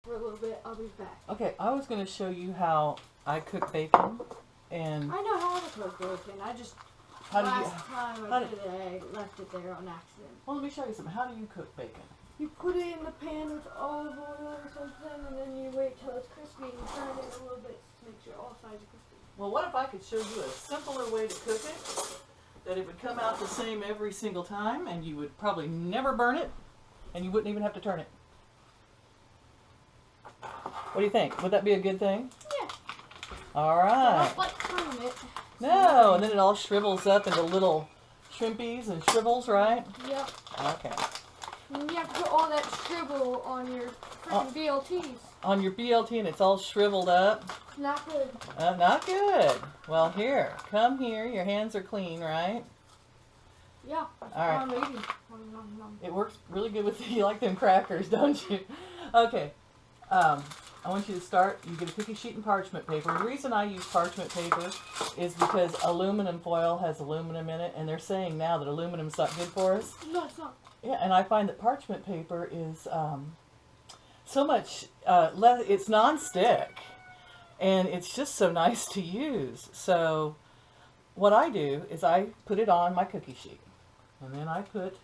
for a little bit. I'll be back. Okay, I was going to show you how I cook bacon, and I know how to cook bacon. I just last time I did it, I left it there on accident. Well, let me show you something. How do you cook bacon? You put it in the pan with olive oil or something, and then you wait till it's crispy and turn it a little bit to make sure all sides are crispy. Well, what if I could show you a simpler way to cook it, that it would come out the same every single time, and you would probably never burn it, and you wouldn't even have to turn it. What do you think? Would that be a good thing? Yeah. All right. I don't like turning it. No, and then it all shrivels up into little shrimpies and shrivels, right? Yep. Okay. And you have to put all that shrivel on your freaking BLTs. On your BLT, and it's all shriveled up? Not good. Not good. Well, here. Come here. Your hands are clean, right? Yeah. All right. Maybe. It works really good with you. Like them crackers, don't you? Okay. I want you to start. You get a cookie sheet and parchment paper. The reason I use parchment paper is because aluminum foil has aluminum in it, and they're saying now that aluminum's not good for us. No, it's not. Yeah, and I find that parchment paper is so much less. It's non-stick, and it's just so nice to use. So what I do is I put it on my cookie sheet, and then I put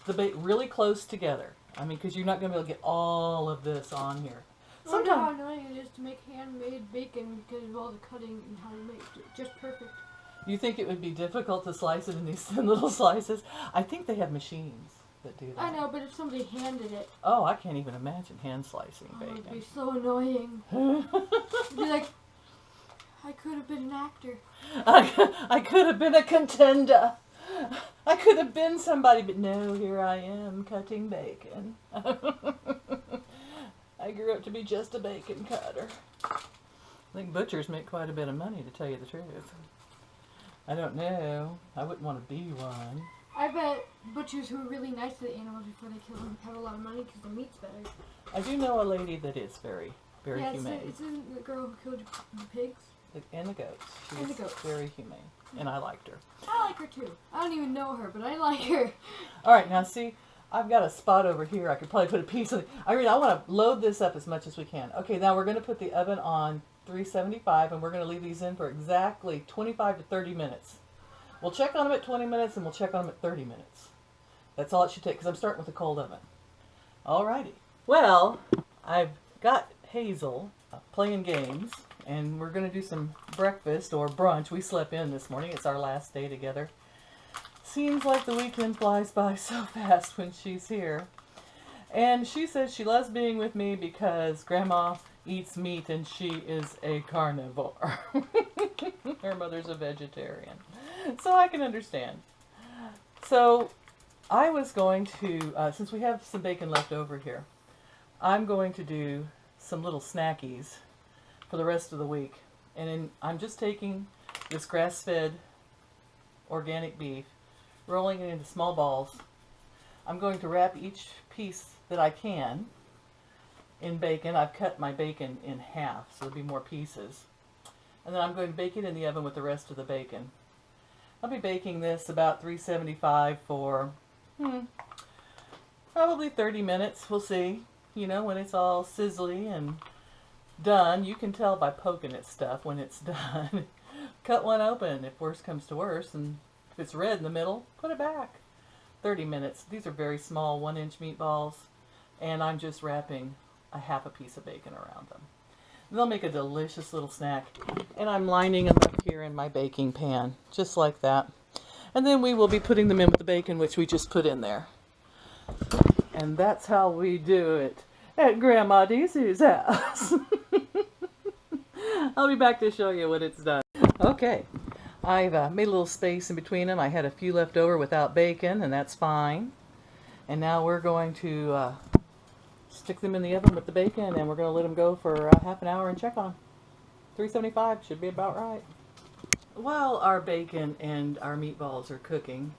the bake really close together. I mean, because you're not going to be able to get all of this on here. I wonder how annoying it is to make handmade bacon because of all the cutting and how to make it just perfect. You think it would be difficult to slice it in these thin little slices? I think they have machines that do that. I know, but if somebody handed it... Oh, I can't even imagine hand slicing bacon. It would be so annoying. It'd be like, I could have been an actor. I could have been a contender. I could have been somebody, but no, here I am cutting bacon. I grew up to be just a bacon cutter. I think butchers make quite a bit of money, to tell you the truth. I don't know. I wouldn't want to be one. I bet butchers who are really nice to the animals before they kill them have a lot of money because the meat's better. I do know a lady that is very, very humane. Yeah, it's the girl who killed the pigs. And the goats. And the goats. Very humane. And I liked her. I like her too. I don't even know her, but I like her. Alright, now see, I've got a spot over here. I could probably put a piece of it. I want to load this up as much as we can. Okay, now we're going to put the oven on 375, and we're going to leave these in for exactly 25 to 30 minutes. We'll check on them at 20 minutes, and we'll check on them at 30 minutes. That's all it should take, because I'm starting with a cold oven. Alrighty. Well, I've got Hazel playing games, and we're going to do some breakfast or brunch. We slept in this morning. It's our last day together. Seems like the weekend flies by so fast when she's here. And she says she loves being with me because Grandma eats meat and she is a carnivore. Her mother's a vegetarian. So I can understand. So I was going to, since we have some bacon left over here, I'm going to do some little snackies for the rest of the week. And I'm just taking this grass-fed organic beef, rolling it into small balls. I'm going to wrap each piece that I can in bacon. I've cut my bacon in half, so there'll be more pieces. And then I'm going to bake it in the oven with the rest of the bacon. I'll be baking this about 375 for probably 30 minutes. We'll see. You know, when it's all sizzly and done, you can tell by poking at stuff when it's done. Cut one open if worse comes to worse, and if it's red in the middle, put it back. 30 minutes. These are very small 1-inch meatballs, and I'm just wrapping a half a piece of bacon around them. And they'll make a delicious little snack, and I'm lining them up here in my baking pan, just like that. And then we will be putting them in with the bacon, which we just put in there. And that's how we do it at Grandma Deese's house. I'll be back to show you when it's done. Okay. I've made a little space in between them. I had a few left over without bacon, and that's fine. And now we're going to stick them in the oven with the bacon, and we're going to let them go for half an hour and check on them. 375 should be about right. While our bacon and our meatballs are cooking,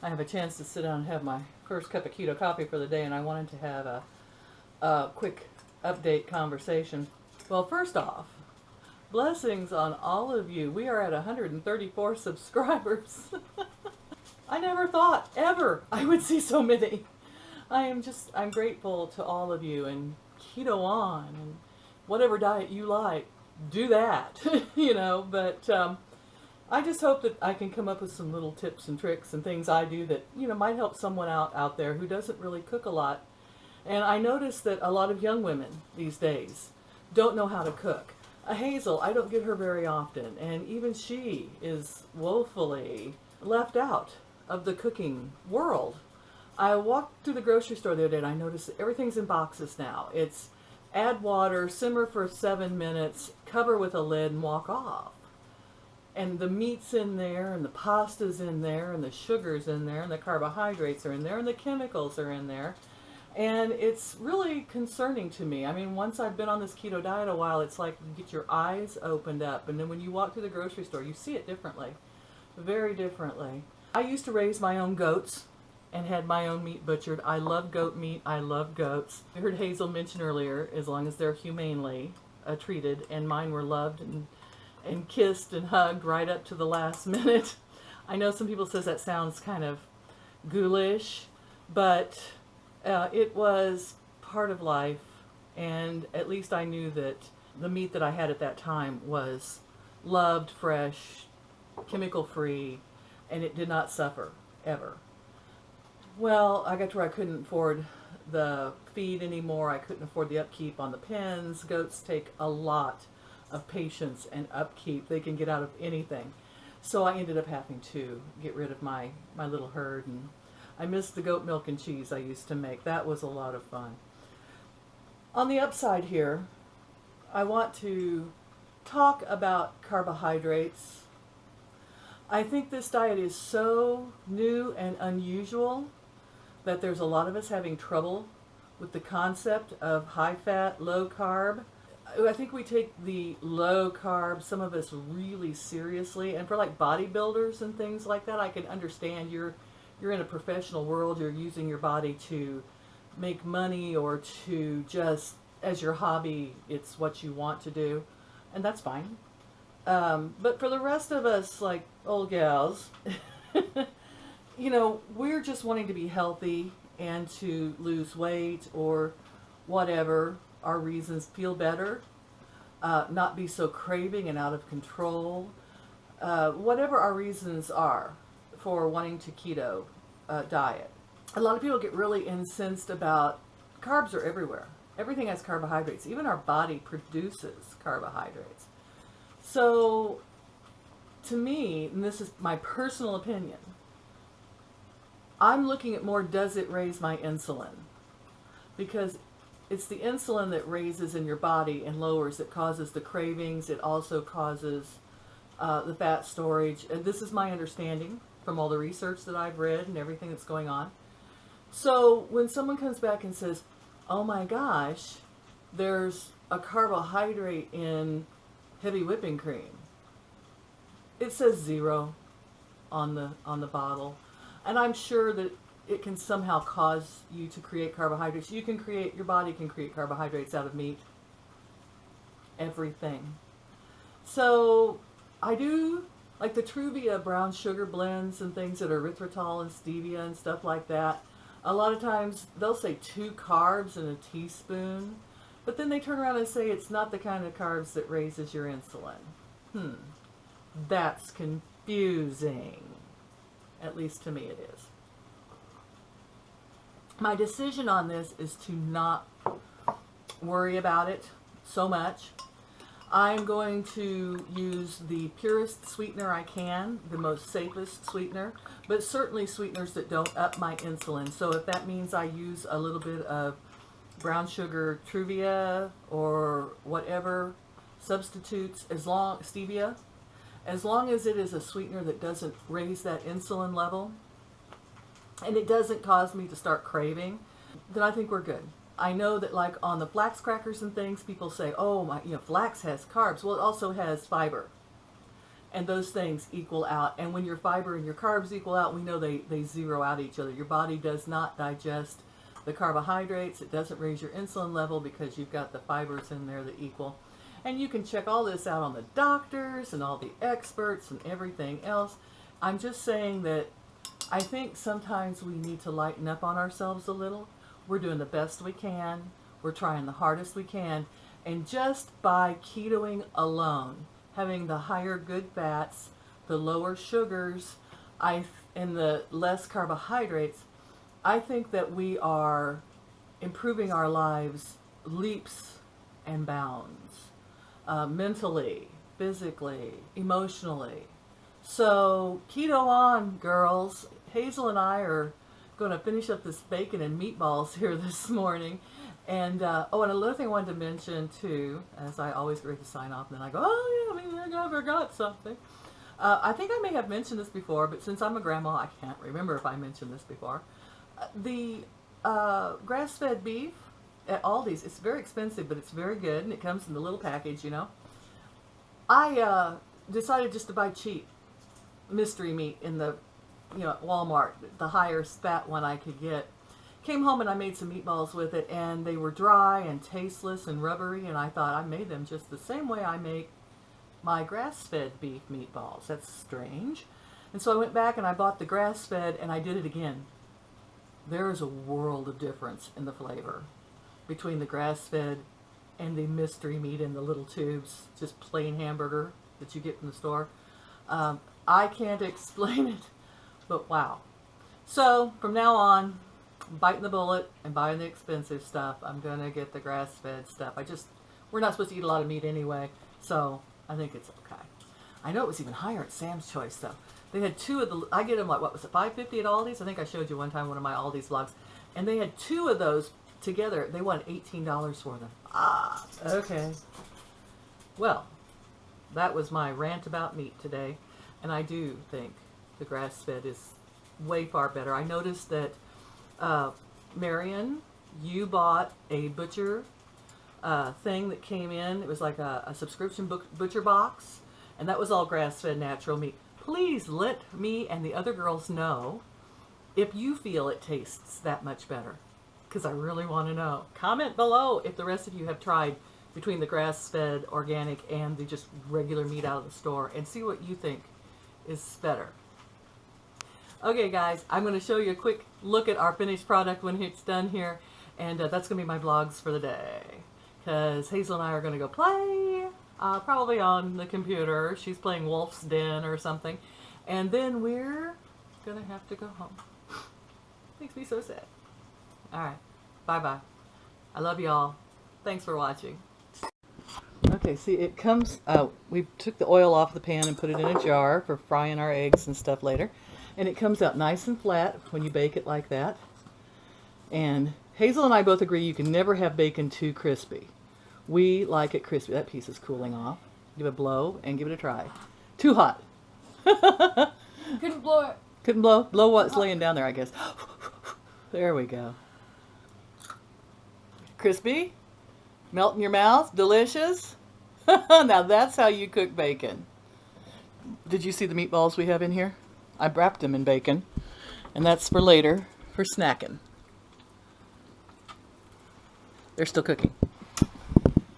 I have a chance to sit down and have my first cup of keto coffee for the day, and I wanted to have a quick update conversation. Well, first off, blessings on all of you. We are at 134 subscribers. I never thought ever I would see so many. I'm grateful to all of you, and keto on, and whatever diet you like, do that, you know. But I just hope that I can come up with some little tips and tricks and things I do that, you know, might help someone out there who doesn't really cook a lot. And I notice that a lot of young women these days don't know how to cook. Hazel, I don't get her very often, and even she is woefully left out of the cooking world. I walked through the grocery store the other day and I noticed that everything's in boxes now. It's add water, simmer for 7 minutes, cover with a lid, and walk off. And the meat's in there, and the pasta's in there, and the sugar's in there, and the carbohydrates are in there, and the chemicals are in there. And it's really concerning to me. I mean, once I've been on this keto diet a while, it's like you get your eyes opened up. And then when you walk through the grocery store, you see it differently, very differently. I used to raise my own goats and had my own meat butchered. I love goat meat. I love goats. I heard Hazel mention earlier, as long as they're humanely treated, and mine were loved and kissed and hugged right up to the last minute. I know some people says that sounds kind of ghoulish, but it was part of life, and at least I knew that the meat that I had at that time was loved, fresh, chemical-free, and it did not suffer, ever. Well, I got to where I couldn't afford the feed anymore. I couldn't afford the upkeep on the pens. Goats take a lot of patience and upkeep. They can get out of anything. So I ended up having to get rid of my little herd, and I missed the goat milk and cheese I used to make. That was a lot of fun. On the upside here, I want to talk about carbohydrates. I think this diet is so new and unusual that there's a lot of us having trouble with the concept of high fat, low carb. I think we take the low carb, some of us, really seriously. And for like bodybuilders and things like that, I can understand you're in a professional world, you're using your body to make money or to just, as your hobby, it's what you want to do. And that's fine. But for the rest of us, like old gals, you know, we're just wanting to be healthy and to lose weight or whatever our reasons, feel better, not be so craving and out of control, whatever our reasons are for wanting to keto diet. A lot of people get really incensed about carbs are everywhere. Everything has carbohydrates. Even our body produces carbohydrates. So to me, and this is my personal opinion, I'm looking at more, does it raise my insulin? Because it's the insulin that raises in your body and lowers that causes the cravings. It also causes the fat storage. And this is my understanding from all the research that I've read and everything that's going on. So when someone comes back and says, oh my gosh, there's a carbohydrate in heavy whipping cream, it says 0 on the bottle. And I'm sure that it can somehow cause you to create carbohydrates. Your body can create carbohydrates out of meat. Everything. So I do like the Truvia brown sugar blends and things that are erythritol and stevia and stuff like that. A lot of times they'll say 2 carbs in a teaspoon, but then they turn around and say it's not the kind of carbs that raises your insulin. That's confusing. At least to me it is. My decision on this is to not worry about it so much. I'm going to use the purest sweetener I can, the most safest sweetener, but certainly sweeteners that don't up my insulin. So if that means I use a little bit of brown sugar Truvia or whatever substitutes, stevia, as long as it is a sweetener that doesn't raise that insulin level and it doesn't cause me to start craving, then I think we're good. I know that like on the flax crackers and things, people say, oh my, flax has carbs. Well, it also has fiber. And those things equal out. And when your fiber and your carbs equal out, we know they zero out each other. Your body does not digest the carbohydrates. It doesn't raise your insulin level because you've got the fibers in there that equal. And you can check all this out on the doctors and all the experts and everything else. I'm just saying that I think sometimes we need to lighten up on ourselves a little. We're doing the best we can. We're trying the hardest we can. And just by ketoing alone, having the higher good fats, the lower sugars, and the less carbohydrates, I think that we are improving our lives leaps and bounds, mentally, physically, emotionally. So keto on, girls. Hazel and I are going to finish up this bacon and meatballs here this morning. And, oh, and another thing I wanted to mention, too, as I always get ready to sign off, and then I go, oh, yeah, I mean, I forgot something. I think I may have mentioned this before, but since I'm a grandma, I can't remember if I mentioned this before. The grass-fed beef at Aldi's, it's very expensive, but it's very good, and it comes in the little package, you know. I decided just to buy cheap mystery meat in the, you know, Walmart, the higher fat one I could get. Came home and I made some meatballs with it, and they were dry and tasteless and rubbery, and I thought I made them just the same way I make my grass-fed beef meatballs. That's strange. And so I went back and I bought the grass-fed, and I did it again. There is a world of difference in the flavor between the grass-fed and the mystery meat in the little tubes, just plain hamburger that you get from the store. I can't explain it, but wow. So from now on, biting the bullet and buying the expensive stuff. I'm going to get the grass-fed stuff. We're not supposed to eat a lot of meat anyway, so I think it's okay. I know it was even higher at Sam's Choice, though. They had two of the, I get them, like, what was it, $5.50 at Aldi's? I think I showed you one time one of my Aldi's vlogs. And they had two of those together. They won $18 for them. Ah, okay. Well, that was my rant about meat today. And I do think the grass-fed is way far better. I noticed that Marion, you bought a butcher thing that came in. It was like a subscription butcher box, and that was all grass-fed natural meat. Please let me and the other girls know if you feel it tastes that much better, because I really want to know. Comment below if the rest of you have tried between the grass-fed organic and the just regular meat out of the store, and see what you think is better. Okay, guys, I'm going to show you a quick look at our finished product when it's done here, and that's going to be my vlogs for the day, because Hazel and I are going to go play, probably on the computer. She's playing Wolf's Den or something, and then we're going to have to go home. Makes me so sad. Alright, bye-bye. I love y'all. Thanks for watching. Okay, see, it comes out. We took the oil off the pan and put it in a jar for frying our eggs and stuff later. And it comes out nice and flat when you bake it like that. And Hazel and I both agree you can never have bacon too crispy. We like it crispy. That piece is cooling off. Give it a blow and give it a try. Too hot. Couldn't blow it. Couldn't blow? Blow what's laying down there, I guess. There we go. Crispy. Melt in your mouth. Delicious. Now that's how you cook bacon. Did you see the meatballs we have in here? I wrapped them in bacon, and that's for later, for snacking. They're still cooking.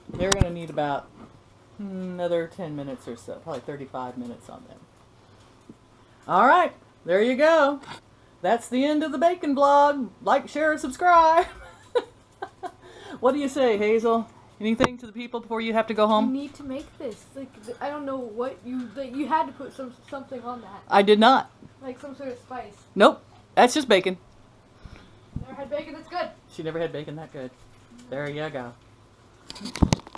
They're going to need about another 10 minutes or so, probably 35 minutes on them. All right, there you go. That's the end of the bacon vlog. Like, share, and subscribe. What do you say, Hazel? Anything to the people before you have to go home? You need to make this. Like, I don't know what you had to put something on that. I did not. Like some sort of spice. Nope. That's just bacon. Never had bacon that's good. She never had bacon that good. There you go.